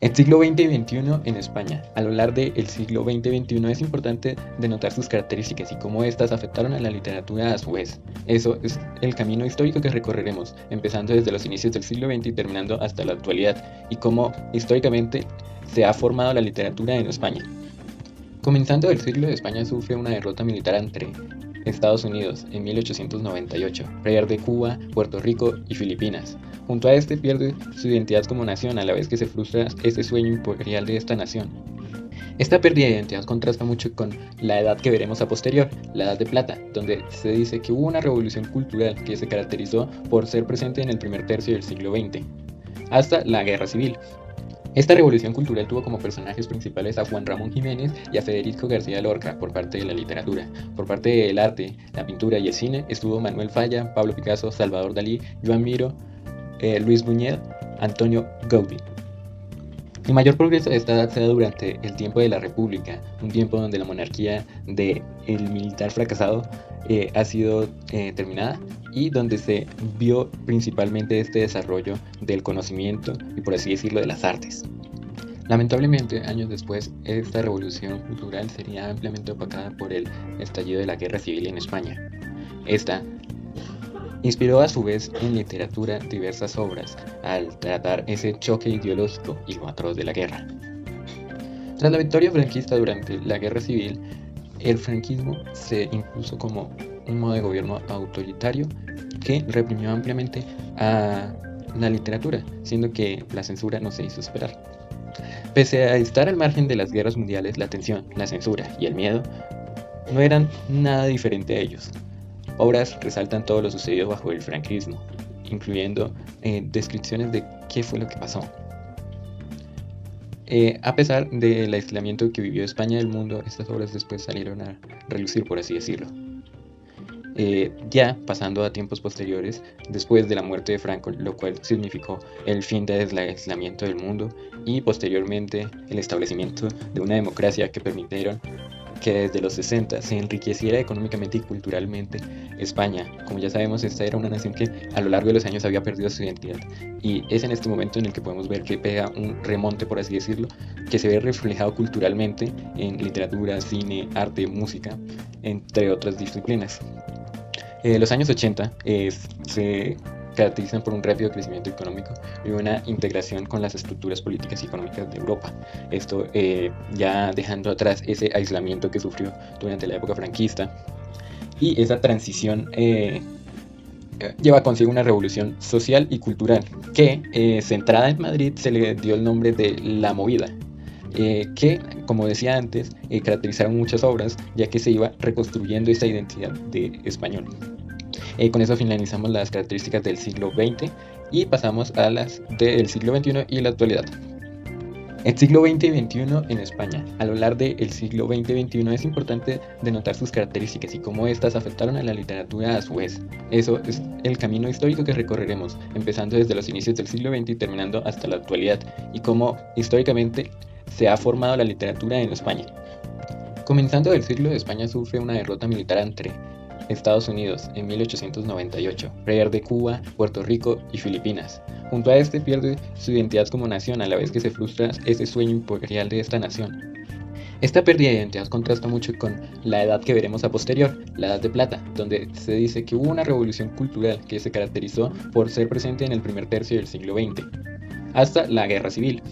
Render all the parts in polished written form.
El siglo XX y XXI en España. A lo largo del siglo XX y XXI es importante denotar sus características y cómo éstas afectaron a la literatura a su vez. Eso es el camino histórico que recorreremos, empezando desde los inicios del siglo XX y terminando hasta la actualidad, y cómo históricamente se ha formado la literatura en España. Comenzando el siglo, España sufre una derrota militar ante Estados Unidos en 1898, pierde Cuba, Puerto Rico y Filipinas. Junto a este pierde su identidad como nación, a la vez que se frustra ese sueño imperial de esta nación. Esta pérdida de identidad contrasta mucho con la edad que veremos a posterior, la Edad de Plata, donde se dice que hubo una revolución cultural que se caracterizó por ser presente en el primer tercio del siglo XX, hasta la Guerra Civil. Esta revolución cultural tuvo como personajes principales a Juan Ramón Jiménez y a Federico García Lorca por parte de la literatura. Por parte del arte, la pintura y el cine estuvo Manuel Falla, Pablo Picasso, Salvador Dalí, Joan Miró, Luis Buñuel, Antonio Gaudí. El mayor progreso de esta edad se da durante el tiempo de la República, un tiempo donde la monarquía del militar fracasado ha sido terminada y donde se vio principalmente este desarrollo del conocimiento y, por así decirlo, de las artes. Lamentablemente, años después, esta revolución cultural sería ampliamente opacada por el estallido de la Guerra Civil en España. Esta inspiró a su vez en literatura diversas obras al tratar ese choque ideológico y lo atroz de la guerra. Tras la victoria franquista durante la Guerra Civil, el franquismo se impuso como un modo de gobierno autoritario que reprimió ampliamente a la literatura, siendo que la censura no se hizo esperar. Pese a estar al margen de las guerras mundiales, la tensión, la censura y el miedo no eran nada diferente a ellos. Obras resaltan todo lo sucedido bajo el franquismo, incluyendo descripciones de qué fue lo que pasó. A pesar del aislamiento que vivió España del mundo, estas obras después salieron a relucir, por así decirlo. Ya pasando a tiempos posteriores, después de la muerte de Franco, lo cual significó el fin del aislamiento del mundo y posteriormente el establecimiento de una democracia que permitieron que desde los 60 se enriqueciera económicamente y culturalmente España. Como ya sabemos, esta era una nación que a lo largo de los años había perdido su identidad, y es en este momento en el que podemos ver que pega un remonte, por así decirlo, que se ve reflejado culturalmente en literatura, cine, arte, música, entre otras disciplinas. Los años 80 se caracterizan por un rápido crecimiento económico y una integración con las estructuras políticas y económicas de Europa. Esto ya dejando atrás ese aislamiento que sufrió durante la época franquista, y esa transición lleva consigo una revolución social y cultural que, centrada en Madrid, se le dio el nombre de La Movida. Que, como decía antes, caracterizaron muchas obras, ya que se iba reconstruyendo esa identidad de español. Con eso finalizamos las características del siglo XX y pasamos a las del siglo XXI y la actualidad. El siglo XX y XXI en España. A lo largo del siglo XX y XXI es importante denotar sus características y cómo éstas afectaron a la literatura a su vez. Eso es el camino histórico que recorreremos, empezando desde los inicios del siglo XX y terminando hasta la actualidad, y cómo históricamente se ha formado la literatura en España. Comenzando el siglo, España sufre una derrota militar ante Estados Unidos en 1898, pierde Cuba, Puerto Rico y Filipinas. Junto a este pierde su identidad como nación, a la vez que se frustra ese sueño imperial de esta nación. Esta pérdida de identidad contrasta mucho con la edad que veremos a posterior, la Edad de Plata, donde se dice que hubo una revolución cultural que se caracterizó por ser presente en el primer tercio del siglo XX, hasta la Guerra Civil.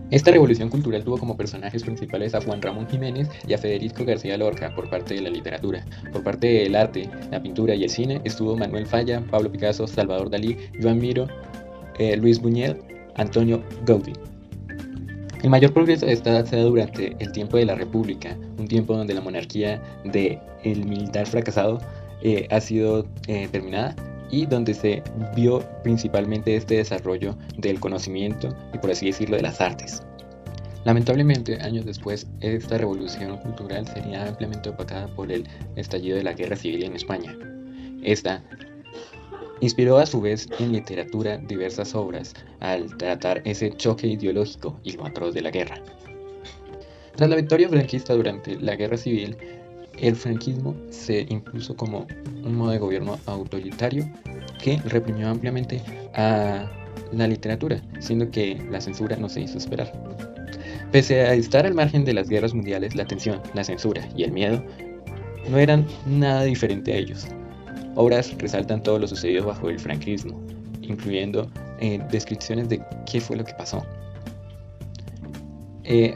Esta revolución cultural tuvo como personajes principales a Juan Ramón Jiménez y a Federico García Lorca por parte de la literatura. Por parte del arte, la pintura y el cine estuvo Manuel Falla, Pablo Picasso, Salvador Dalí, Joan Miró, Luis Buñuel, Antonio Gaudí. El mayor progreso de esta edad se da durante el tiempo de la República, un tiempo donde la monarquía del militar fracasado ha sido terminada y donde se vio principalmente este desarrollo del conocimiento y, por así decirlo, de las artes. Lamentablemente, años después, esta revolución cultural sería ampliamente opacada por el estallido de la Guerra Civil en España. Esta inspiró a su vez en literatura diversas obras al tratar ese choque ideológico y lo atroz de la guerra. Tras la victoria franquista durante la Guerra Civil, el franquismo se impuso como un modo de gobierno autoritario que reprimió ampliamente a la literatura, siendo que la censura no se hizo esperar. Pese a estar al margen de las guerras mundiales, la tensión, la censura y el miedo no eran nada diferente a ellos. Obras resaltan todo lo sucedido bajo el franquismo, incluyendo descripciones de qué fue lo que pasó.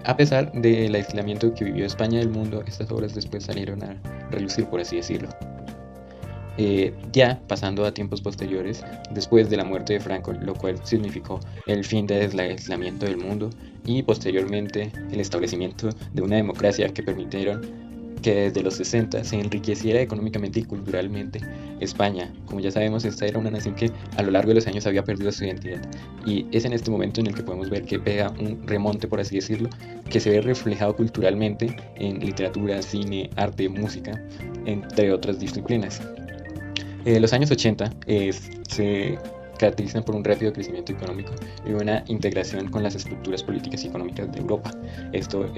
A pesar del aislamiento que vivió España del mundo, estas obras después salieron a relucir, por así decirlo. Ya pasando a tiempos posteriores, después de la muerte de Franco, lo cual significó el fin del aislamiento del mundo y posteriormente el establecimiento de una democracia que permitieron que desde los 60 se enriqueciera económicamente y culturalmente España. Como ya sabemos, esta era una nación que a lo largo de los años había perdido su identidad, y es en este momento en el que podemos ver que pega un remonte, por así decirlo, que se ve reflejado culturalmente en literatura, cine, arte, música, entre otras disciplinas. Los años 80 se caracterizan por un rápido crecimiento económico y una integración con las estructuras políticas y económicas de Europa. Esto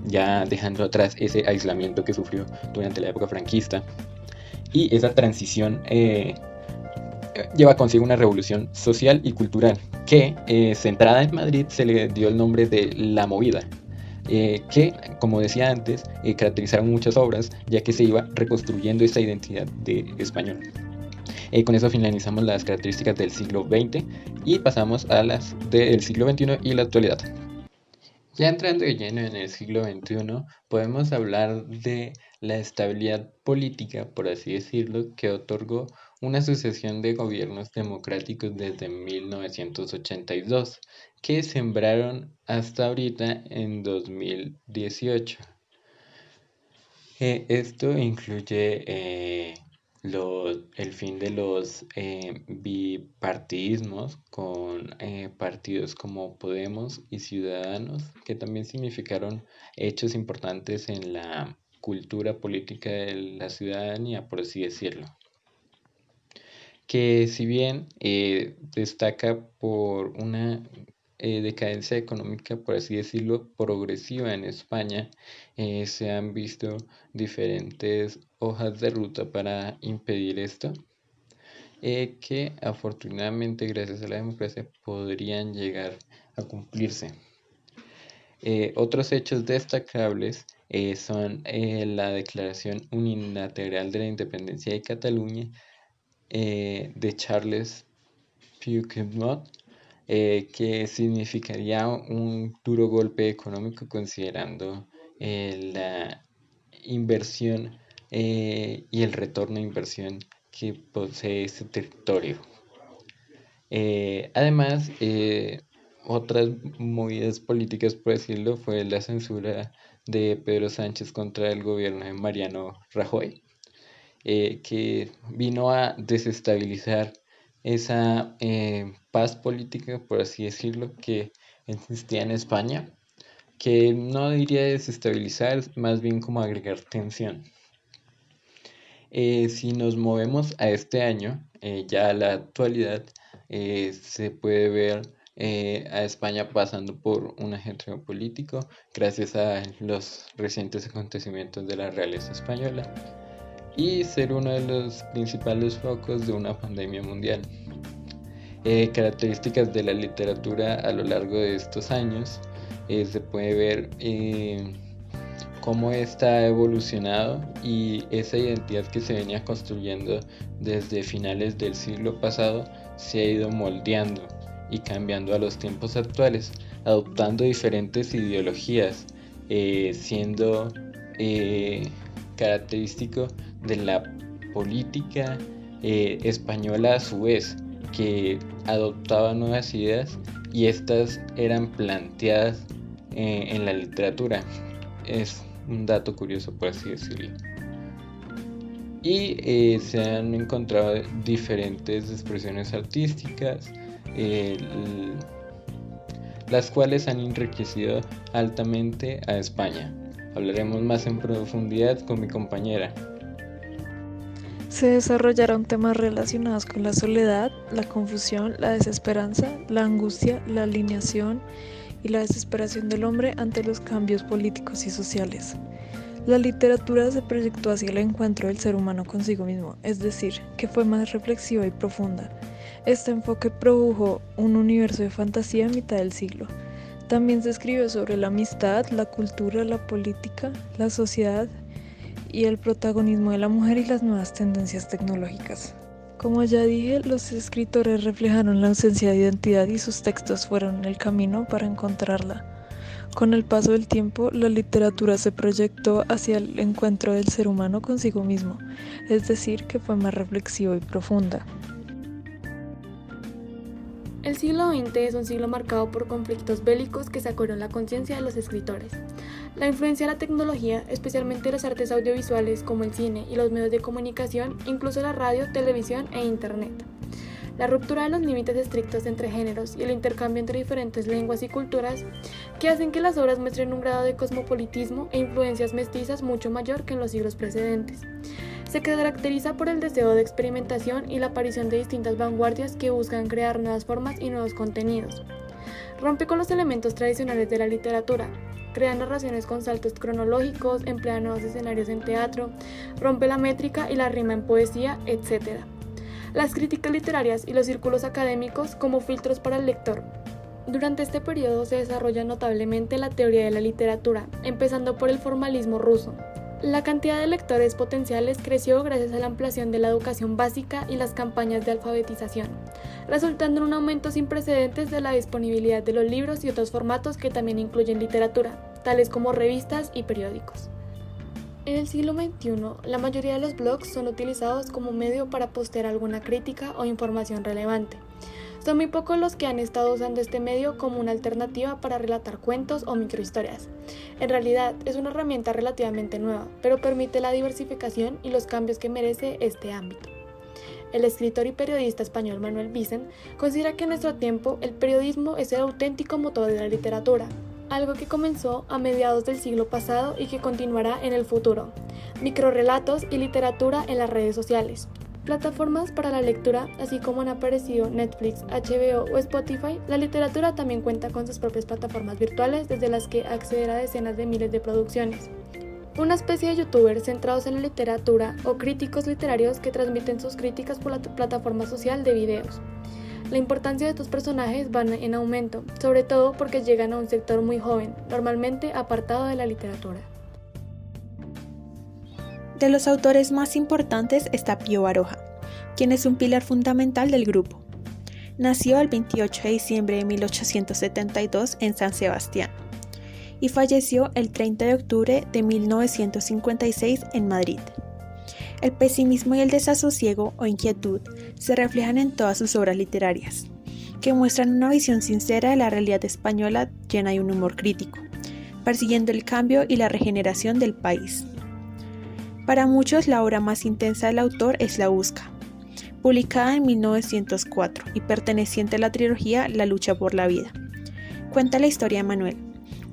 ya dejando atrás ese aislamiento que sufrió durante la época franquista, y esa transición lleva consigo una revolución social y cultural que, centrada en Madrid, se le dio el nombre de La Movida. Que, como decía antes, caracterizaron muchas obras, ya que se iba reconstruyendo esa identidad de español. Con eso finalizamos las características del siglo XX y pasamos a las del siglo XXI y la actualidad. Ya entrando de lleno en el siglo XXI, podemos hablar de la estabilidad política, por así decirlo, que otorgó una sucesión de gobiernos democráticos desde 1982, que sembraron hasta ahorita en 2018. Esto incluye el fin de los bipartidismos con partidos como Podemos y Ciudadanos, que también significaron hechos importantes en la cultura política de la ciudadanía, por así decirlo. Que si bien destaca por una decadencia económica, por así decirlo, progresiva en España, se han visto diferentes hojas de ruta para impedir esto, que afortunadamente gracias a la democracia podrían llegar a cumplirse. Otros hechos destacables son la declaración unilateral de la independencia de Cataluña de Charles Puigdemont, que significaría un duro golpe económico considerando la inversión y el retorno de inversión que posee ese territorio. Además, otras movidas políticas, por decirlo, fue la censura de Pedro Sánchez contra el gobierno de Mariano Rajoy, que vino a desestabilizar esa paz política, por así decirlo, que existía en España, que no diría desestabilizar, más bien como agregar tensión. Si nos movemos a este año, ya a la actualidad, se puede ver a España pasando por un ajetreo político gracias a los recientes acontecimientos de la realeza española y ser uno de los principales focos de una pandemia mundial. Características de la literatura a lo largo de estos años, se puede ver cómo esta ha evolucionado y esa identidad que se venía construyendo desde finales del siglo pasado se ha ido moldeando y cambiando a los tiempos actuales, adoptando diferentes ideologías, siendo característico de la política española a su vez, que adoptaba nuevas ideas y estas eran planteadas en la literatura. Es un dato curioso, por así decirlo. Y se han encontrado diferentes expresiones artísticas, las cuales han enriquecido altamente a España. Hablaremos más en profundidad con mi compañera. Se desarrollaron temas relacionados con la soledad, la confusión, la desesperanza, la angustia, la alienación y la desesperación del hombre ante los cambios políticos y sociales. La literatura se proyectó hacia el encuentro del ser humano consigo mismo, es decir, que fue más reflexiva y profunda. Este enfoque produjo un universo de fantasía a mitad del siglo. También se escribió sobre la amistad, la cultura, la política, la sociedad y el protagonismo de la mujer y las nuevas tendencias tecnológicas. Como ya dije, los escritores reflejaron la ausencia de identidad y sus textos fueron el camino para encontrarla. Con el paso del tiempo, la literatura se proyectó hacia el encuentro del ser humano consigo mismo, es decir, que fue más reflexiva y profunda. El siglo XX es un siglo marcado por conflictos bélicos que sacudieron la conciencia de los escritores. La influencia de la tecnología, especialmente las artes audiovisuales como el cine y los medios de comunicación, incluso la radio, televisión e internet. La ruptura de los límites estrictos entre géneros y el intercambio entre diferentes lenguas y culturas que hacen que las obras muestren un grado de cosmopolitismo e influencias mestizas mucho mayor que en los siglos precedentes. Se caracteriza por el deseo de experimentación y la aparición de distintas vanguardias que buscan crear nuevas formas y nuevos contenidos. Rompe con los elementos tradicionales de la literatura, crea narraciones con saltos cronológicos, emplea nuevos escenarios en teatro, rompe la métrica y la rima en poesía, etc. Las críticas literarias y los círculos académicos como filtros para el lector. Durante este periodo se desarrolla notablemente la teoría de la literatura, empezando por el formalismo ruso. La cantidad de lectores potenciales creció gracias a la ampliación de la educación básica y las campañas de alfabetización, resultando en un aumento sin precedentes de la disponibilidad de los libros y otros formatos que también incluyen literatura, tales como revistas y periódicos. En el siglo XXI, la mayoría de los blogs son utilizados como medio para postear alguna crítica o información relevante. Son muy pocos los que han estado usando este medio como una alternativa para relatar cuentos o microhistorias. En realidad, es una herramienta relativamente nueva, pero permite la diversificación y los cambios que merece este ámbito. El escritor y periodista español Manuel Vicent considera que en nuestro tiempo el periodismo es el auténtico motor de la literatura, algo que comenzó a mediados del siglo pasado y que continuará en el futuro. Microrrelatos y literatura en las redes sociales. Plataformas para la lectura, así como han aparecido Netflix, HBO o Spotify, la literatura también cuenta con sus propias plataformas virtuales desde las que acceder a decenas de miles de producciones. Una especie de youtubers centrados en la literatura o críticos literarios que transmiten sus críticas por la plataforma social de videos. La importancia de estos personajes va en aumento, sobre todo porque llegan a un sector muy joven, normalmente apartado de la literatura. De los autores más importantes está Pío Baroja, quien es un pilar fundamental del grupo. Nació el 28 de diciembre de 1872 en San Sebastián y falleció el 30 de octubre de 1956 en Madrid. El pesimismo y el desasosiego o inquietud se reflejan en todas sus obras literarias, que muestran una visión sincera de la realidad española llena de un humor crítico, persiguiendo el cambio y la regeneración del país. Para muchos, la obra más intensa del autor es La Busca, publicada en 1904 y perteneciente a la trilogía La lucha por la vida. Cuenta la historia de Manuel,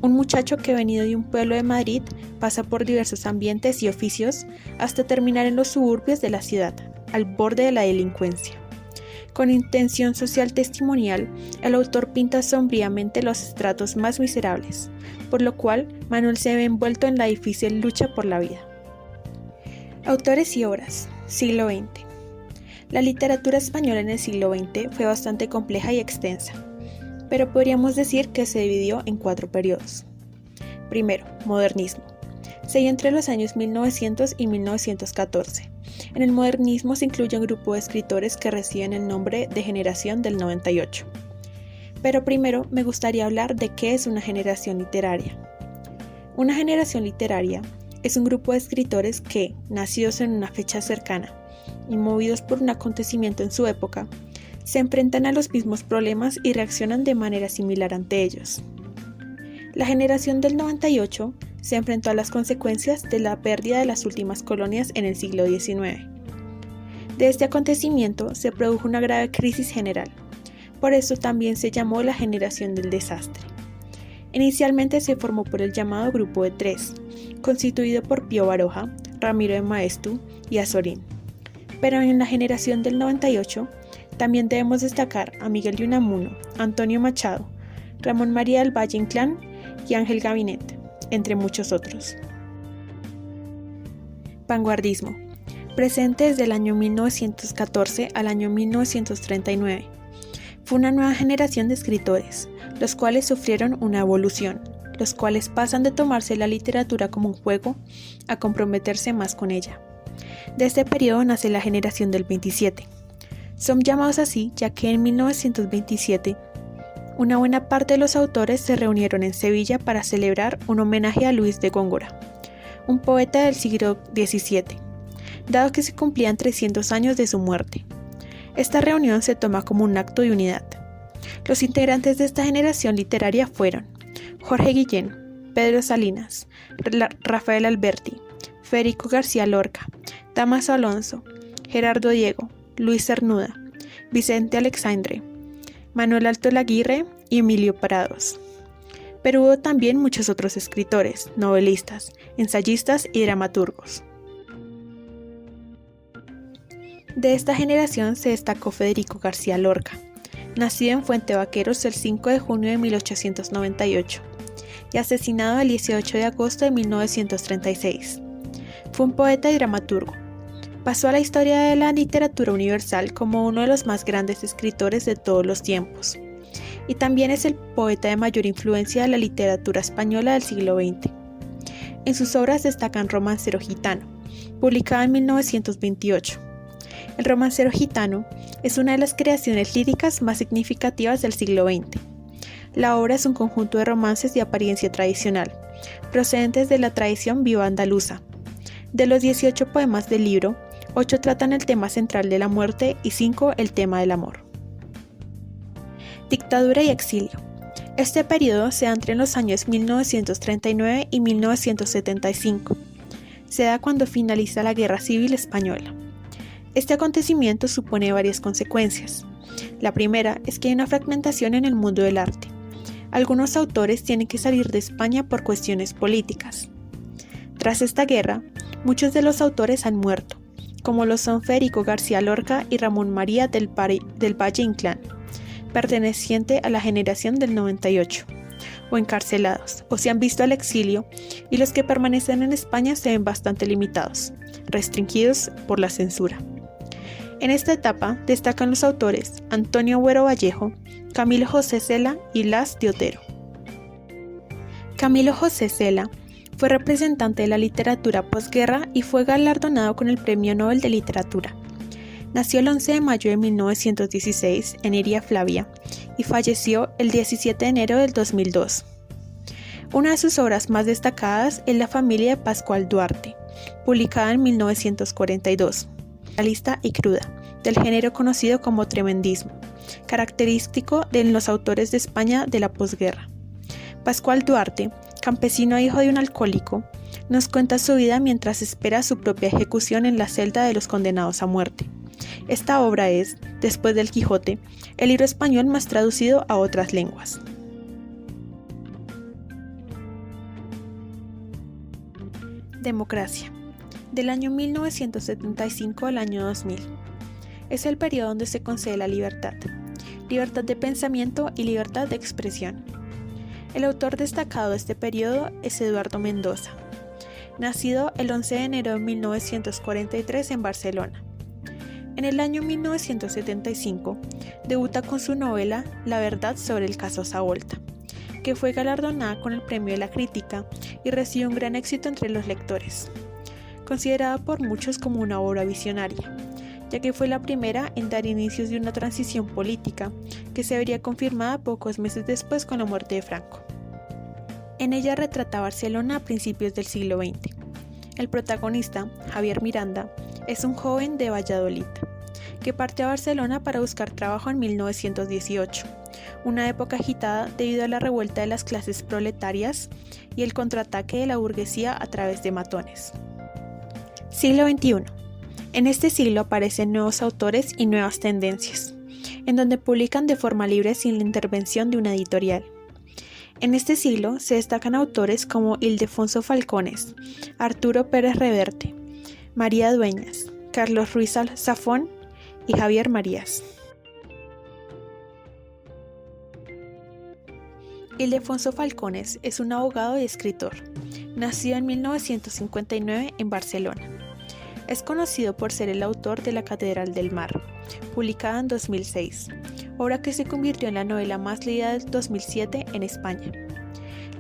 un muchacho que venido de un pueblo de Madrid pasa por diversos ambientes y oficios hasta terminar en los suburbios de la ciudad, al borde de la delincuencia. Con intención social testimonial, el autor pinta sombríamente los estratos más miserables, por lo cual Manuel se ve envuelto en la difícil lucha por la vida. Autores y obras, siglo XX. La literatura española en el siglo XX fue bastante compleja y extensa, pero podríamos decir que se dividió en 4 periodos. Primero, modernismo. Se dio entre los años 1900 y 1914. En el modernismo se incluye un grupo de escritores que reciben el nombre de Generación del 98. Pero primero me gustaría hablar de qué es una generación literaria. Una generación literaria es un grupo de escritores que, nacidos en una fecha cercana y movidos por un acontecimiento en su época, se enfrentan a los mismos problemas y reaccionan de manera similar ante ellos. La generación del 98 se enfrentó a las consecuencias de la pérdida de las últimas colonias en el siglo XIX. De este acontecimiento se produjo una grave crisis general, por eso también se llamó la generación del desastre. Inicialmente se formó por el llamado Grupo de Tres, constituido por Pío Baroja, Ramiro de Maeztu y Azorín. Pero en la generación del 98 también debemos destacar a Miguel de Unamuno, Antonio Machado, Ramón María del Valle Inclán y Ángel Gabinet, entre muchos otros. Vanguardismo. presente desde el año 1914 al año 1939. Fue una nueva generación de escritores, los cuales sufrieron una evolución, los cuales pasan de tomarse la literatura como un juego a comprometerse más con ella. De este periodo nace la generación del 27. Son llamados así ya que en 1927 una buena parte de los autores se reunieron en Sevilla para celebrar un homenaje a Luis de Góngora, un poeta del siglo XVII, dado que se cumplían 300 años de su muerte. Esta reunión se toma como un acto de unidad. Los integrantes de esta generación literaria fueron Jorge Guillén, Pedro Salinas, Rafael Alberti, Federico García Lorca, Dámaso Alonso, Gerardo Diego, Luis Cernuda, Vicente Alexandre, Manuel Alto Laguirre y Emilio Prados. Pero hubo también muchos otros escritores, novelistas, ensayistas y dramaturgos. De esta generación se destacó Federico García Lorca, nacido en Fuente Vaqueros el 5 de junio de 1898 y asesinado el 18 de agosto de 1936. Fue un poeta y dramaturgo. Pasó a la historia de la literatura universal como uno de los más grandes escritores de todos los tiempos, y también es el poeta de mayor influencia de la literatura española del siglo XX. En sus obras destacan Romancero Gitano, publicado en 1928. El Romancero Gitano es una de las creaciones líricas más significativas del siglo XX. La obra es un conjunto de romances de apariencia tradicional, procedentes de la tradición viva andaluza. De los 18 poemas del libro, 8 tratan el tema central de la muerte y 5 el tema del amor. Dictadura y exilio. Este periodo se da entre los años 1939 y 1975. Se da cuando finaliza la Guerra Civil Española. Este acontecimiento supone varias consecuencias. La primera es que hay una fragmentación en el mundo del arte. Algunos autores tienen que salir de España por cuestiones políticas. Tras esta guerra, muchos de los autores han muerto, como lo son Federico García Lorca y Ramón María del Valle Inclán, perteneciente a la generación del 98, o encarcelados, o se han visto al exilio, y los que permanecen en España se ven bastante limitados, restringidos por la censura. En esta etapa destacan los autores Antonio Buero Vallejo, Camilo José Cela y Blas de Otero. Camilo José Cela fue representante de la literatura posguerra y fue galardonado con el Premio Nobel de Literatura. Nació el 11 de mayo de 1916 en Iria Flavia y falleció el 17 de enero del 2002. Una de sus obras más destacadas es La familia de Pascual Duarte, publicada en 1942, realista y cruda, del género conocido como tremendismo, característico de los autores de España de la posguerra. Pascual Duarte, campesino e hijo de un alcohólico, nos cuenta su vida mientras espera su propia ejecución en la celda de los condenados a muerte. Esta obra es, después del Quijote, el libro español más traducido a otras lenguas. Democracia. Del año 1975 al año 2000. Es el periodo donde se concede la libertad de pensamiento y libertad de expresión. El autor destacado de este periodo es Eduardo Mendoza, nacido el 11 de enero de 1943 en Barcelona. En el año 1975 debuta con su novela La verdad sobre el caso Savolta, que fue galardonada con el Premio de la Crítica y recibió un gran éxito entre los lectores. Considerada por muchos como una obra visionaria, ya que fue la primera en dar inicios de una transición política que se vería confirmada pocos meses después con la muerte de Franco. En ella retrata Barcelona a principios del siglo XX. El protagonista, Javier Miranda, es un joven de Valladolid, que parte a Barcelona para buscar trabajo en 1918, una época agitada debido a la revuelta de las clases proletarias y el contraataque de la burguesía a través de matones. Siglo XXI. En este siglo aparecen nuevos autores y nuevas tendencias, en donde publican de forma libre sin la intervención de una editorial. En este siglo se destacan autores como Ildefonso Falcones, Arturo Pérez Reverte, María Dueñas, Carlos Ruiz Zafón y Javier Marías. Ildefonso Falcones es un abogado y escritor, nacido en 1959 en Barcelona. Es conocido por ser el autor de La Catedral del Mar, publicada en 2006, obra que se convirtió en la novela más leída del 2007 en España.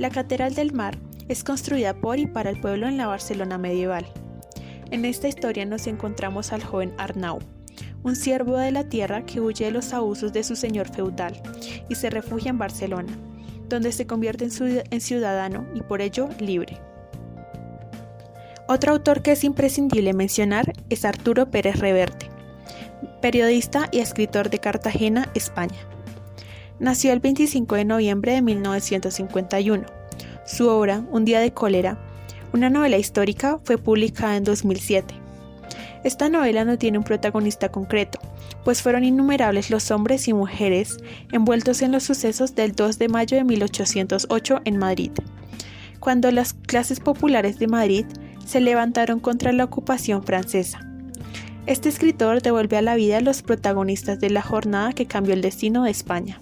La Catedral del Mar es construida por y para el pueblo en la Barcelona medieval. En esta historia nos encontramos al joven Arnau, un siervo de la tierra que huye de los abusos de su señor feudal y se refugia en Barcelona, donde se convierte en ciudadano y por ello libre. Otro autor que es imprescindible mencionar es Arturo Pérez Reverte, periodista y escritor de Cartagena, España. Nació el 25 de noviembre de 1951. Su obra, Un día de cólera, una novela histórica, fue publicada en 2007. Esta novela no tiene un protagonista concreto, pues fueron innumerables los hombres y mujeres envueltos en los sucesos del 2 de mayo de 1808 en Madrid, cuando las clases populares de Madrid se levantaron contra la ocupación francesa. Este escritor devuelve a la vida a los protagonistas de la jornada que cambió el destino de España.